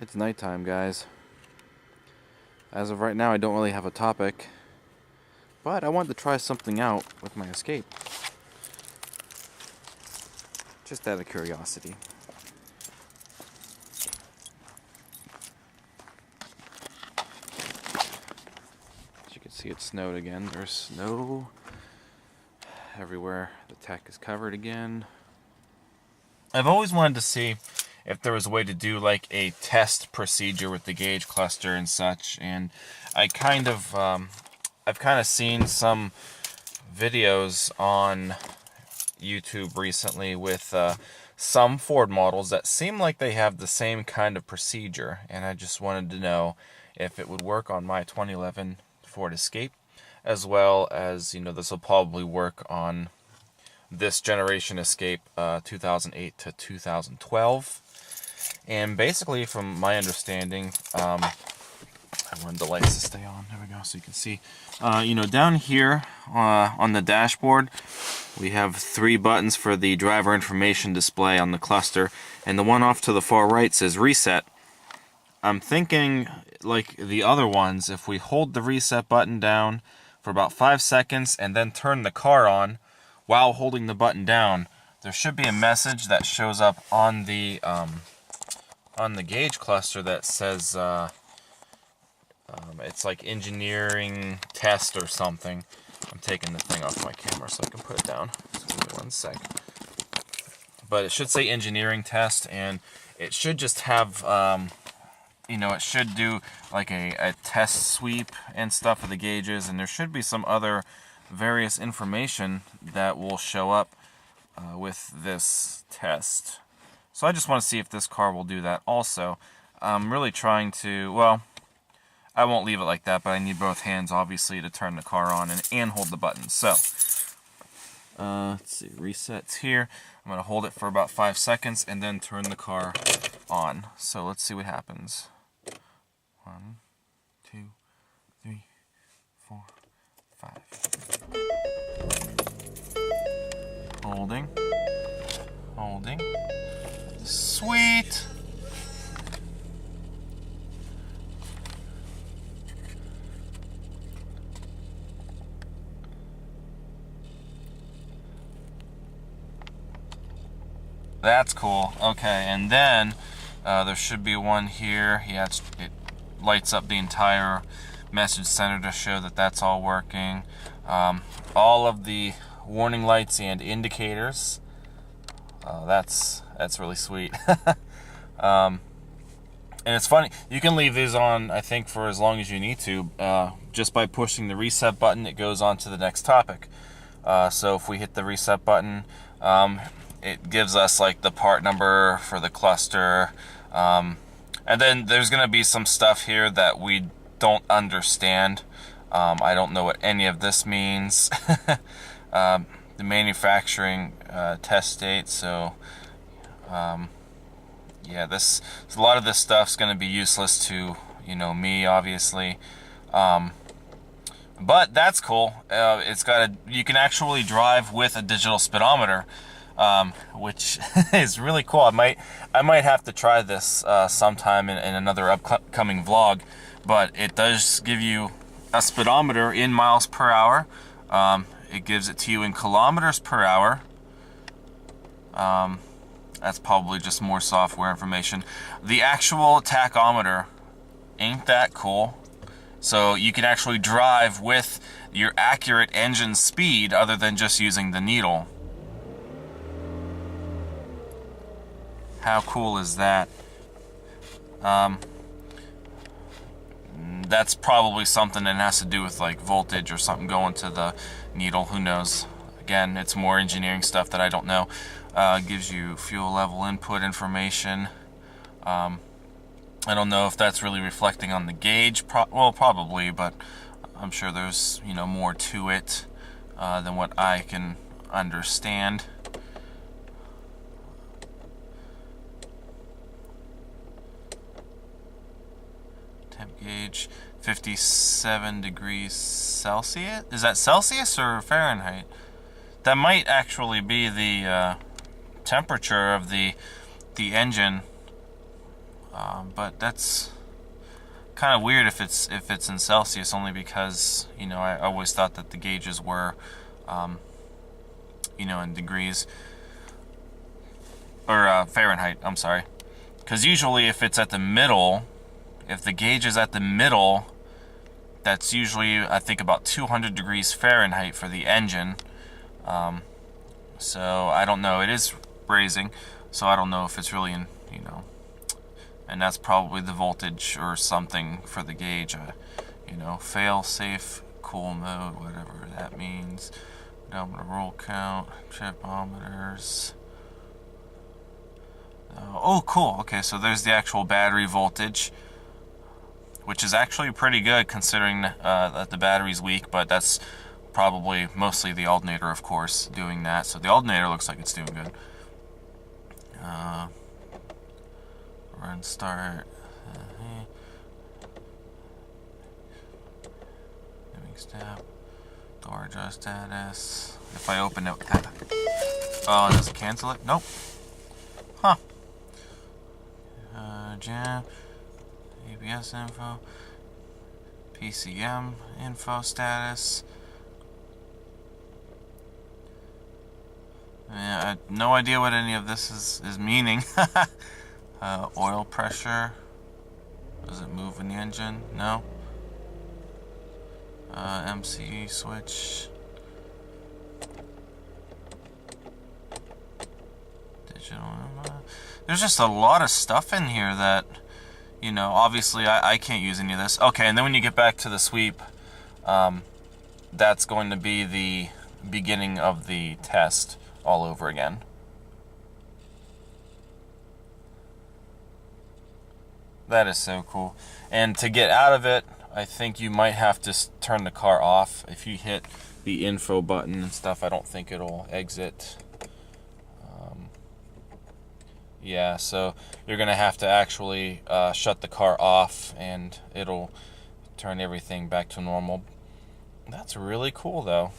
It's nighttime, guys. As of right now, I don't really have a topic, but I wanted to try something out with my Escape. Just out of curiosity. As you can see, it snowed again. There's snow everywhere. The tech is covered again. I've always wanted to see if there was a way to do like a test procedure with the gauge cluster and such, and I've kind of seen some videos on YouTube recently with some Ford models that seem like they have the same kind of procedure, and I just wanted to know if it would work on my 2011 Ford Escape, as well as, you know, this will probably work on this generation Escape 2008 to 2012. And basically, from my understanding, I wanted the lights to stay on. There we go, so you can see. You know, down here on the dashboard, we have 3 buttons for the driver information display on the cluster, and the one off to the far right says reset. I'm thinking, like the other ones, if we hold the reset button down for about 5 seconds and then turn the car on while holding the button down, there should be a message that shows up on the gauge cluster that says it's like engineering test or something. I'm taking the thing off my camera so I can put it down. Just give me 1 sec. But it should say engineering test, and it should just have, you know, it should do like a test sweep and stuff of the gauges, and there should be some other various information that will show up with this test. So I just want to see if this car will do that also. I'm really trying to, well, I won't leave it like that, but I need both hands, obviously, to turn the car on and hold the button. So, let's see, resets here. I'm going to hold it for about 5 seconds and then turn the car on. So let's see what happens. 1, 2, 3, 4, 5. Holding. Holding. Sweet! That's cool. Okay, and then there should be one here. Yeah, it lights up the entire message center to show that that's all working. All of the warning lights and indicators. That's really sweet. And it's funny, you can leave these on, I think, for as long as you need to. Just by pushing the reset button, it goes on to the next topic. So if we hit the reset button, it gives us like the part number for the cluster, and then there's going to be some stuff here that we don't understand. I don't know what any of this means. The manufacturing test date, so yeah, a lot of this stuff's going to be useless to, you know, me, obviously, but that's cool. It's got you can actually drive with a digital speedometer, which is really cool. I might have to try this sometime in another upcoming vlog, but it does give you a speedometer in miles per hour. It gives it to you in kilometers per hour. That's probably just more software information. The actual tachometer, ain't that cool? So you can actually drive with your accurate engine speed other than just using the needle. How cool is that? That's probably something that has to do with like voltage or something going to the needle. Who knows? Again, it's more engineering stuff that I don't know. Gives you fuel level input information. I don't know if that's really reflecting on the gauge. Well, probably, but I'm sure there's, you know, more to it than what I can understand. Temp gauge, 57 degrees Celsius. Is that Celsius or Fahrenheit? That might actually be the temperature of the engine. But that's kind of weird if it's in Celsius, only because, you know, I always thought that the gauges were, you know, in degrees, or Fahrenheit, I'm sorry. Because usually if it's at the middle, if the gauge is at the middle, that's usually, I think, about 200 degrees Fahrenheit for the engine. So I don't know. It is raising, so I don't know if it's really in, you know, and that's probably the voltage or something for the gauge. You know, fail safe cool mode, whatever that means. Odometer roll count, tripometers. Oh, cool. Okay, so there's the actual battery voltage, which is actually pretty good considering that the battery's weak, but that's probably mostly the alternator, of course, doing that. So the alternator looks like it's doing good. Run start. Moving step. Door adjust status. If I open it, oh, does it cancel it? Nope. Huh. Jam. ABS info. PCM info status. Yeah, I have no idea what any of this is meaning. Oil pressure. Does it move in the engine? No. MCE switch. Digital. There's just a lot of stuff in here that, you know, obviously I can't use any of this. Okay, and then when you get back to the sweep, that's going to be the beginning of the test all over again. That is so cool. And to get out of it, I think you might have to turn the car off. If you hit the info button and stuff, I don't think it'll exit. Yeah, so you're going to have to actually shut the car off, and it'll turn everything back to normal. That's really cool, though.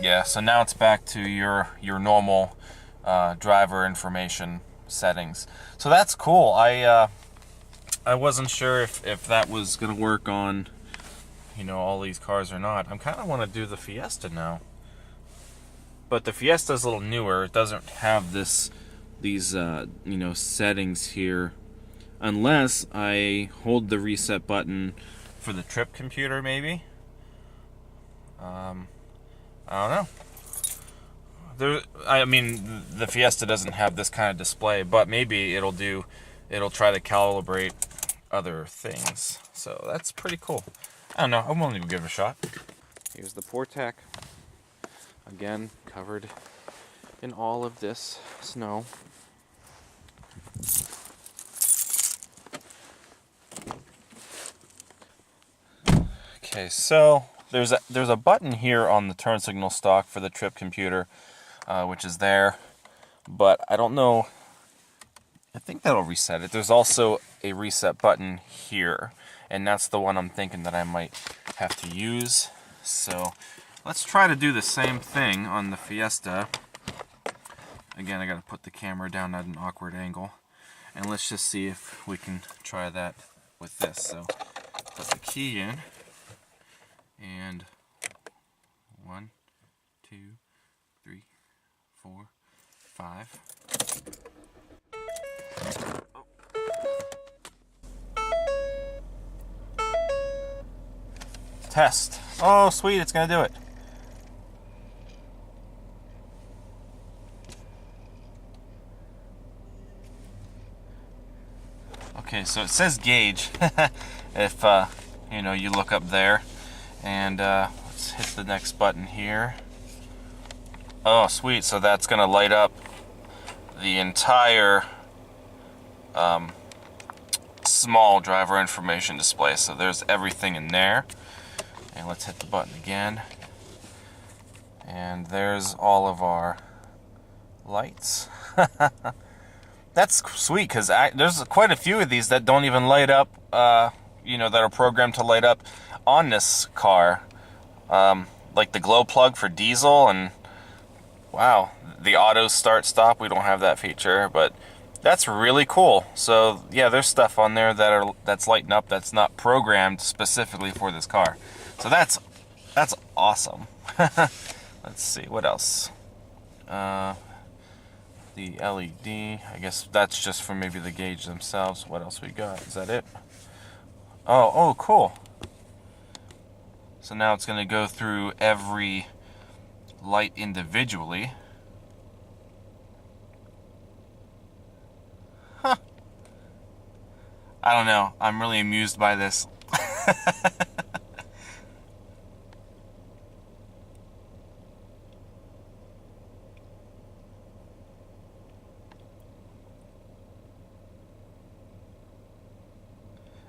Yeah, so now it's back to your normal driver information settings. So that's cool. I wasn't sure if that was going to work on, you know, all these cars or not. I kind of want to do the Fiesta now. But the Fiesta's a little newer. It doesn't have these you know, settings here. Unless I hold the reset button for the trip computer, maybe. I don't know. I mean, the Fiesta doesn't have this kind of display, but maybe it'll try to calibrate other things. So that's pretty cool. I don't know. I'm willing to give it a shot. Here's the Portac. Again, covered in all of this snow. Okay, so there's a button here on the turn signal stock for the trip computer, which is there, but I don't know. I think that'll reset it. There's also a reset button here, and that's the one I'm thinking that I might have to use. So let's try to do the same thing on the Fiesta. Again, I gotta put the camera down at an awkward angle, and let's just see if we can try that with this. So put the key in, and 1, 2, 3, 4, 5. Test. Oh, sweet, it's gonna do it. Okay, so it says gauge. If you know, you look up there, and let's hit the next button here. Oh, sweet! So that's gonna light up the entire small driver information display. So there's everything in there. And let's hit the button again. And there's all of our lights. That's sweet, because there's quite a few of these that don't even light up, you know, that are programmed to light up on this car. like the glow plug for diesel, and wow, the auto start stop, we don't have that feature, but that's really cool. So yeah, there's stuff on there that's lighting up that's not programmed specifically for this car. So that's awesome. Let's see, what else? The LED, I guess that's just for maybe the gauge themselves. What else we got? Is that it? Oh, cool. So now it's going to go through every light individually. Huh. I don't know. I'm really amused by this.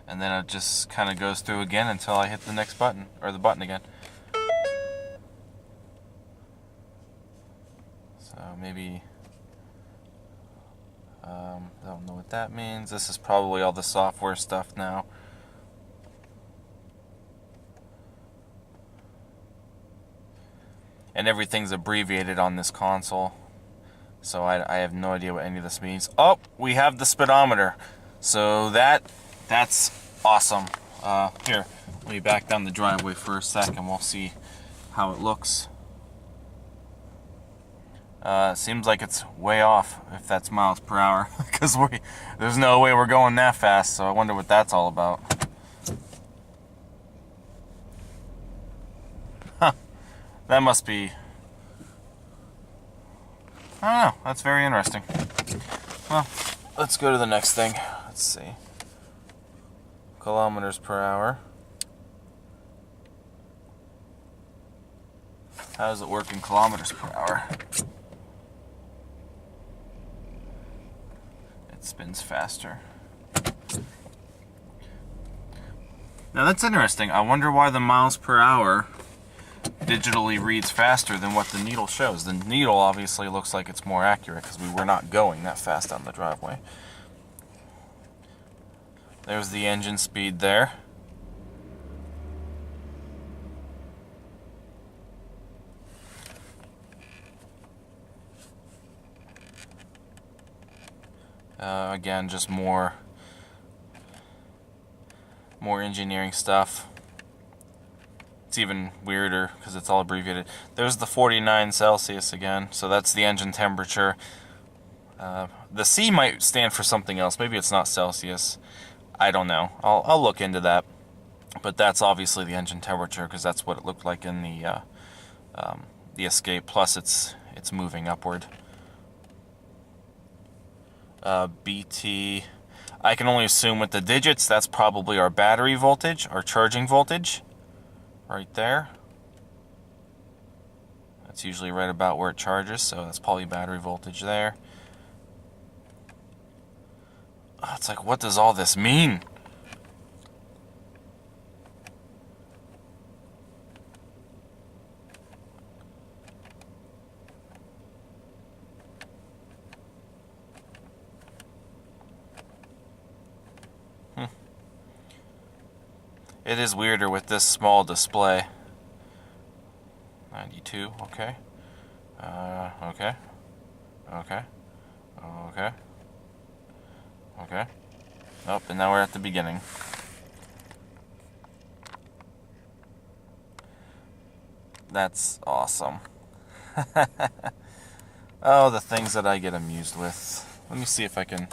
And then it just kind of goes through again until I hit the next button, or the button again. So maybe, I don't know what that means. This is probably all the software stuff now. And everything's abbreviated on this console. So I have no idea what any of this means. Oh, we have the speedometer. So that's awesome. Here, let me back down the driveway for a second. We'll see how it looks. Seems like it's way off, if that's miles per hour, because there's no way we're going that fast, so I wonder what that's all about. Huh. That must be... I don't know. That's very interesting. Well, let's go to the next thing. Let's see. Kilometers per hour. How does it work in kilometers per hour? It spins faster. Now that's interesting. I wonder why the miles per hour digitally reads faster than what the needle shows. The needle obviously looks like it's more accurate because we were not going that fast on the driveway. There's the engine speed there. Again, just more engineering stuff. It's even weirder because it's all abbreviated. There's the 49 Celsius again, so that's the engine temperature. The C might stand for something else. Maybe it's not Celsius. I don't know. I'll look into that. But that's obviously the engine temperature because that's what it looked like in the Escape. Plus, it's moving upward. BT. I can only assume with the digits that's probably our battery voltage, our charging voltage, right there. That's usually right about where it charges, so that's probably battery voltage there. Oh, it's like, what does all this mean? It is weirder with this small display. 92, okay. Okay. Okay. Okay. Okay. Oh, and now we're at the beginning. That's awesome. Oh, the things that I get amused with. Let me see if I can...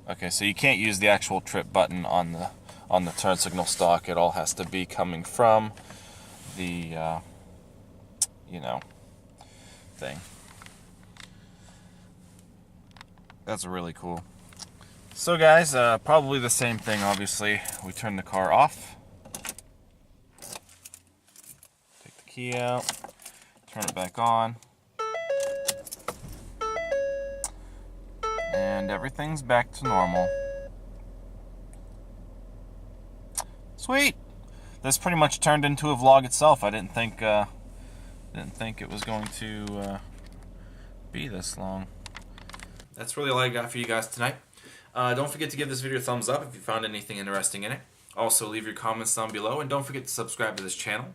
Okay, so you can't use the actual trip button on the turn signal stock. It all has to be coming from the, you know, thing. That's really cool. So guys, probably the same thing, obviously. We turn the car off. Take the key out. Turn it back on. And everything's back to normal. Sweet! This pretty much turned into a vlog itself. I didn't think it was going to be this long. That's really all I got for you guys tonight. Don't forget to give this video a thumbs up if you found anything interesting in it. Also, leave your comments down below, and don't forget to subscribe to this channel.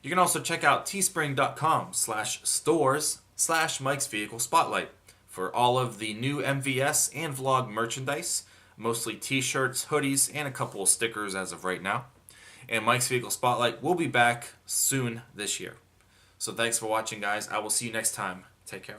You can also check out teespring.com/stores/Mike's Vehicle Spotlight for all of the new MVS and vlog merchandise, mostly t-shirts, hoodies, and a couple of stickers as of right now. And Mike's Vehicle Spotlight will be back soon this year. So thanks for watching, guys. I will see you next time. Take care.